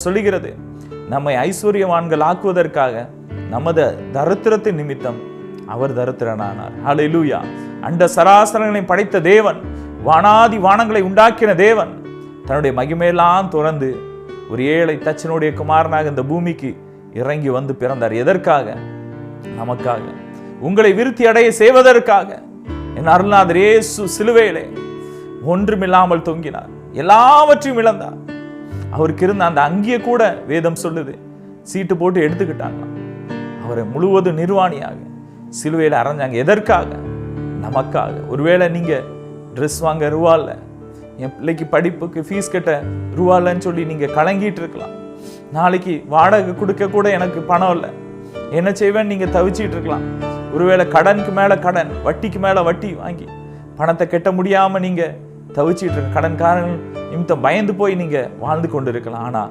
சொல்லுகிறது, நம்மை ஐஸ்வர்யவான்கள் ஆக்குவதற்காக நமது தரித்திரத்தின் நிமித்தம் அவர் தரித்திரனானார். ஹல்லேலூயா. அண்ட சராசரங்களை படைத்த தேவன், வானாதி வானங்களை உண்டாக்கின தேவன் தன்னுடைய மகிமையெல்லாம் துறந்து ஒரு ஏழை தச்சனுடைய குமாரனாக இந்த பூமிக்கு இறங்கி வந்து பிறந்தார். எதற்காக? நமக்காக, உங்களை விருத்தி அடைய செய்வதற்காக. என் அருள்நாதர் இயேசு சிலுவையிலே ஒன்றுமில்லாமல் தொங்கினார், எல்லாவற்றையும் இழந்தார். அவருக்கு இருந்த அந்த அங்கியை கூட வேதம் சொல்லுது, சீட்டு போட்டு எடுத்துக்கிட்டாங்களாம். அவரை முழுவதும் நிர்வாணியாக சிலுவையில் அரைஞ்சாங்க. எதற்காக? நமக்காக. ஒருவேளை நீங்க ட்ரெஸ் வாங்க ரூபா இல்லை, என் பிள்ளைக்கு படிப்புக்கு ஃபீஸ் கட்ட ரூபா இல்லைன்னு சொல்லி நீங்க கலங்கிட்டு இருக்கலாம். நாளைக்கு வாடகை கொடுக்க கூட எனக்கு பணம் இல்லை, என்ன செய்வேன்னு நீங்க தவிச்சிட்டு இருக்கலாம். ஒருவேளை கடனுக்கு மேல கடன், வட்டிக்கு மேல வட்டி வாங்கி பணத்தை கட்ட முடியாம நீங்க தவிச்சிட்டு இருக்க, கடன்காரன் நிமித்தம் பயந்து போய் நீங்க வாழ்ந்து கொண்டு இருக்கலாம். ஆனா